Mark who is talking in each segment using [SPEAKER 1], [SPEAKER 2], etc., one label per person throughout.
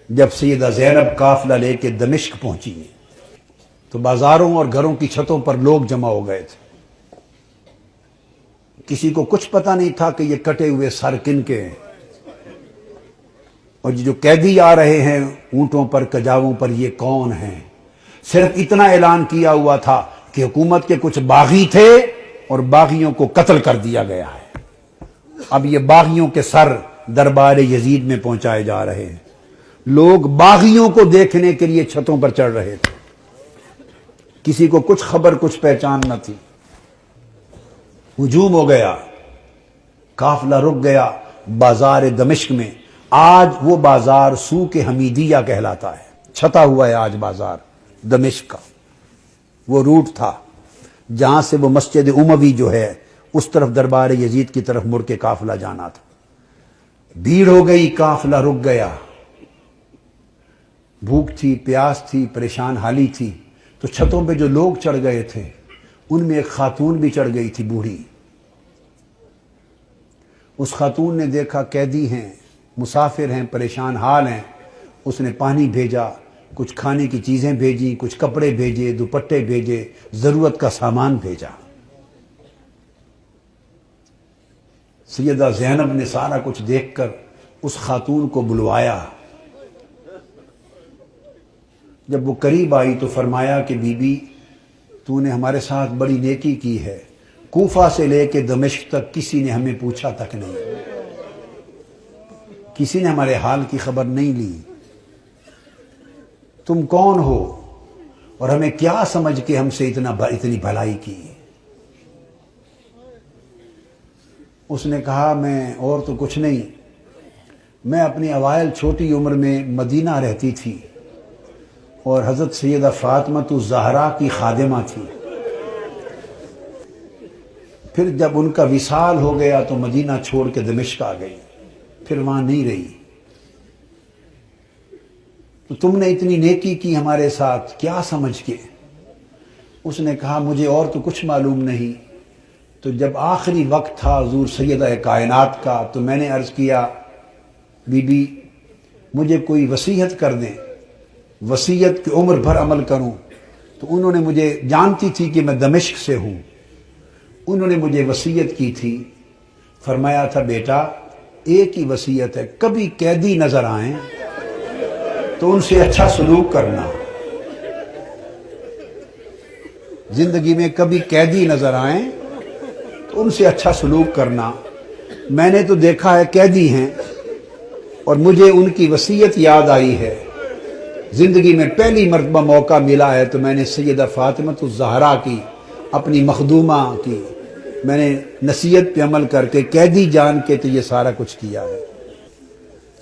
[SPEAKER 1] جب سیدہ زینب قافلہ لے کے دمشق پہنچی تو بازاروں اور گھروں کی چھتوں پر لوگ جمع ہو گئے تھے. کسی کو کچھ پتہ نہیں تھا کہ یہ کٹے ہوئے سر کن کے ہیں، اور جو قیدی آ رہے ہیں اونٹوں پر کجاووں پر یہ کون ہیں. صرف اتنا اعلان کیا ہوا تھا کہ حکومت کے کچھ باغی تھے اور باغیوں کو قتل کر دیا گیا ہے. اب یہ باغیوں کے سر دربار یزید میں پہنچائے جا رہے ہیں. لوگ باغیوں کو دیکھنے کے لیے چھتوں پر چڑھ رہے تھے. کسی کو کچھ خبر کچھ پہچان نہ تھی. ہجوم ہو گیا، قافلہ رک گیا بازار دمشق میں. آج وہ بازار سوق حمیدیہ کہلاتا ہے. چھتا ہوا ہے آج بازار دمشق کا. وہ روٹ تھا جہاں سے وہ مسجد اموی جو ہے اس طرف دربار یزید کی طرف مڑ کے قافلہ جانا تھا. بھیڑ ہو گئی، قافلہ رک گیا. بھوک تھی، پیاس تھی، پریشان حالی تھی. تو چھتوں پہ جو لوگ چڑھ گئے تھے ان میں ایک خاتون بھی چڑھ گئی تھی، بوڑھی. اس خاتون نے دیکھا قیدی ہیں، مسافر ہیں، پریشان حال ہیں. اس نے پانی بھیجا، کچھ کھانے کی چیزیں بھیجی، کچھ کپڑے بھیجے، دوپٹے بھیجے، ضرورت کا سامان بھیجا. سیدہ زینب نے سارا کچھ دیکھ کر اس خاتون کو بلوایا. جب وہ قریب آئی تو فرمایا کہ بی بی تو نے ہمارے ساتھ بڑی نیکی کی ہے. کوفہ سے لے کے دمشق تک کسی نے ہمیں پوچھا تک نہیں، کسی نے ہمارے حال کی خبر نہیں لی. تم کون ہو اور ہمیں کیا سمجھ کے ہم سے اتنی بھلائی کی؟ اس نے کہا میں اور تو کچھ نہیں، میں اپنی اوائل چھوٹی عمر میں مدینہ رہتی تھی اور حضرت سیدہ فاطمہ الزہرا کی خادمہ تھی. پھر جب ان کا وصال ہو گیا تو مدینہ چھوڑ کے دمشق آ گئی، پھر وہاں نہیں رہی. تو تم نے اتنی نیکی کی ہمارے ساتھ کیا سمجھ کے؟ اس نے کہا مجھے اور تو کچھ معلوم نہیں. تو جب آخری وقت تھا حضور سیدہ کائنات کا تو میں نے عرض کیا بی بی مجھے کوئی وصیت کر دیں، وصیت کی عمر بھر عمل کروں. تو انہوں نے مجھے، جانتی تھی کہ میں دمشق سے ہوں، انہوں نے مجھے وصیت کی تھی. فرمایا تھا بیٹا ایک ہی وصیت ہے، کبھی قیدی نظر آئیں تو ان سے اچھا سلوک کرنا. زندگی میں کبھی قیدی نظر آئیں تو ان سے اچھا سلوک کرنا. میں نے تو دیکھا ہے قیدی ہیں اور مجھے ان کی وصیت یاد آئی ہے. زندگی میں پہلی مرتبہ موقع ملا ہے تو میں نے سیدہ فاطمہ الزہرا کی، اپنی مخدومہ کی، میں نے نصیحت پہ عمل کر کے قیدی جان کے تو یہ سارا کچھ کیا ہے.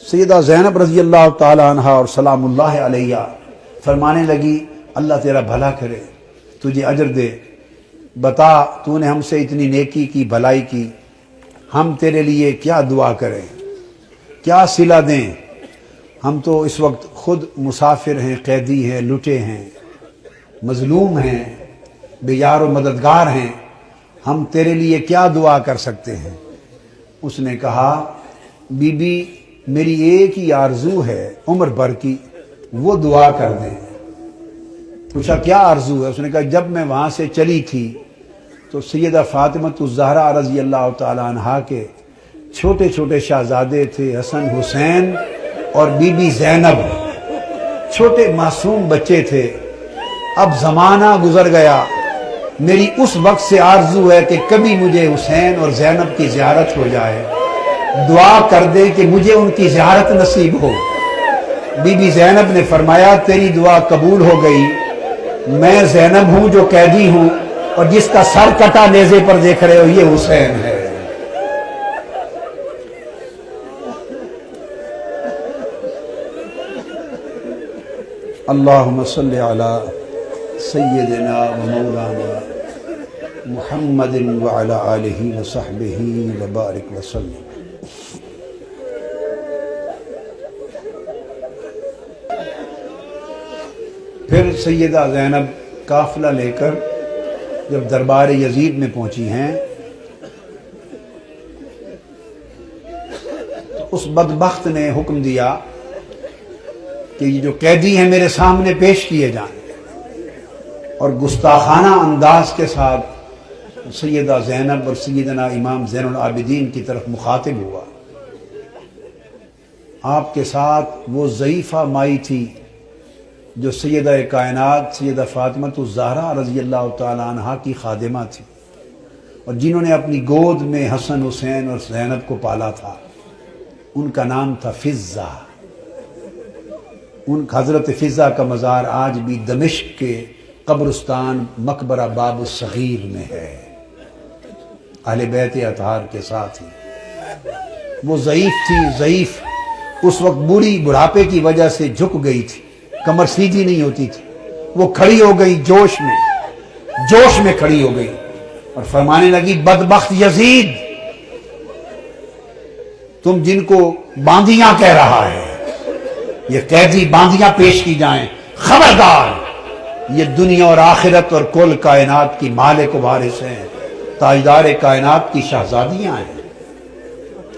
[SPEAKER 1] سیدہ زینب رضی اللہ تعالی عنہ اور سلام اللہ علیہ فرمانے لگی اللہ تیرا بھلا کرے، تجھے اجر دے. بتا تو نے ہم سے اتنی نیکی کی، بھلائی کی، ہم تیرے لیے کیا دعا کریں، کیا صلہ دیں؟ ہم تو اس وقت خود مسافر ہیں، قیدی ہیں، لٹے ہیں، مظلوم ہیں، بے یار و مددگار ہیں. ہم تیرے لیے کیا دعا کر سکتے ہیں؟ اس نے کہا بی بی میری ایک ہی آرزو ہے عمر بھر کی، وہ دعا کر دیں. پوچھا کیا آرزو ہے؟ اس نے کہا جب میں وہاں سے چلی تھی تو سیدہ فاطمہ الزہرا رضی اللہ تعالی عنہا کے چھوٹے چھوٹے شہزادے تھے، حسن حسین اور بی بی زینب، چھوٹے معصوم بچے تھے. اب زمانہ گزر گیا، میری اس وقت سے آرزو ہے کہ کبھی مجھے حسین اور زینب کی زیارت ہو جائے. دعا کر دے کہ مجھے ان کی زیارت نصیب ہو. بی بی زینب نے فرمایا تیری دعا قبول ہو گئی. میں زینب ہوں جو قیدی ہوں، اور جس کا سر کٹا نیزے پر دیکھ رہے ہو یہ حسین ہے. اللہم صلی علی سیدنا و مولانا محمد وعلی آلہ وصحبہ وبارک وسلم. پھر سیدہ زینب قافلہ لے کر جب دربار یزید میں پہنچی ہیں تو اس بدبخت نے حکم دیا کہ یہ جو قیدی ہیں میرے سامنے پیش کیے جائیں، اور گستاخانہ انداز کے ساتھ سیدہ زینب اور سیدنا امام زین العابدین کی طرف مخاطب ہوا۔ آپ کے ساتھ وہ ضعیفہ مائی تھی جو سیدہ کائنات سیدہ فاطمہ الزہرا رضی اللہ تعالی عنہا کی خادمہ تھی، اور جنہوں نے اپنی گود میں حسن حسین اور زینب کو پالا تھا۔ ان کا نام تھا فضہ۔ ان حضرت فضہ کا مزار آج بھی دمشق کے قبرستان مقبرہ باب الصغیر میں ہے، اہل بیت اطہار کے ساتھ ہی۔ وہ ضعیف تھی، ضعیف، اس وقت بوڑھی بڑھاپے کی وجہ سے جھک گئی تھی، کمر سیدھی نہیں ہوتی تھی۔ وہ کھڑی ہو گئی جوش میں کھڑی ہو گئی اور فرمانے لگی، بدبخت یزید، تم جن کو باندیاں کہہ رہا ہے، یہ قیدی باندیاں پیش کی جائیں، خبردار، یہ دنیا اور آخرت اور کل کائنات کی مالک و وارث ہیں، تاجدار کائنات کی شہزادیاں ہیں،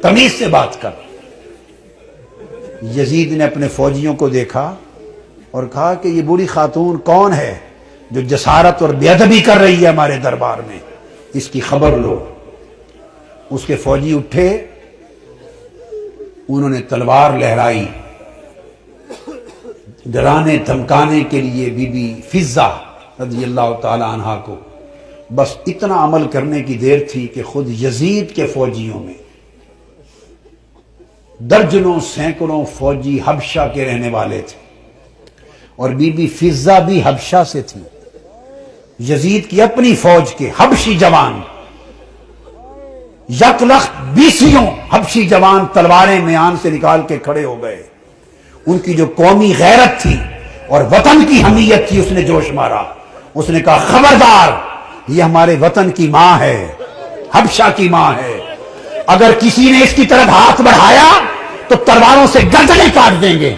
[SPEAKER 1] تمیز سے بات کر۔ یزید نے اپنے فوجیوں کو دیکھا اور کہا کہ یہ بوڑھی خاتون کون ہے جو جسارت اور بے ادبی کر رہی ہے ہمارے دربار میں، اس کی خبر لو۔ اس کے فوجی اٹھے، انہوں نے تلوار لہرائی، ڈرانے دھمکانے کے لیے بی بی فضہ رضی اللہ تعالی عنہا کو۔ بس اتنا عمل کرنے کی دیر تھی کہ خود یزید کے فوجیوں میں درجنوں سینکڑوں فوجی حبشہ کے رہنے والے تھے، اور بی بی فضہ بھی حبشہ سے تھی۔ یزید کی اپنی فوج کے حبشی جوان، یک لخت 20 حبشی جوان تلواریں میان سے نکال کے کھڑے ہو گئے۔ ان کی جو قومی غیرت تھی اور وطن کی حمیت تھی، اس نے جوش مارا۔ اس نے کہا، خبردار، یہ ہمارے وطن کی ماں ہے، حبشہ کی ماں ہے، اگر کسی نے اس کی طرف ہاتھ بڑھایا تو تلواروں سے گردنیں کاٹ دیں گے۔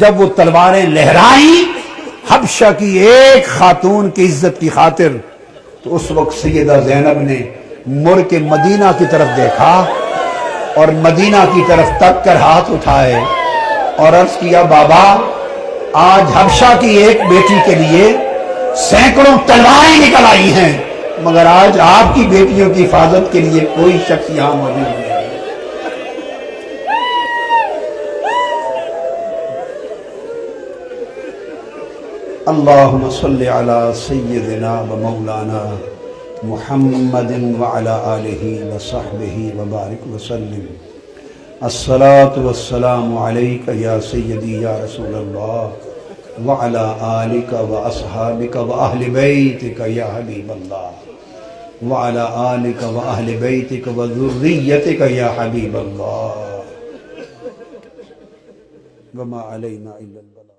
[SPEAKER 1] جب وہ تلواریں لہرائیں حبشہ کی ایک خاتون کی عزت کی خاطر، تو اس وقت سیدہ زینب نے مڑ کے مدینہ کی طرف دیکھا اور مدینہ کی طرف تک کر ہاتھ اٹھائے اور عرض کیا، بابا، آج حبشہ کی ایک بیٹی کے لیے سینکڑوں تلواریں نکل آئی ہیں، مگر آج آپ کی بیٹیوں کی حفاظت کے لیے کوئی شخص یہاں موجود نہیں۔ اللہم صلی علی سیدنا و مولانا محمد وعلی آلہ وصحبہ وبارک وسلم۔ الصلاة والسلام علیک یا سیدی یا رسول اللہ وعلی آلک و اصحابک و اہل بیتک یا حبیب اللہ وعلی آلک و اہل بیتک و ذریتک یا حبیب اللہ وما علینا الا البلاغ۔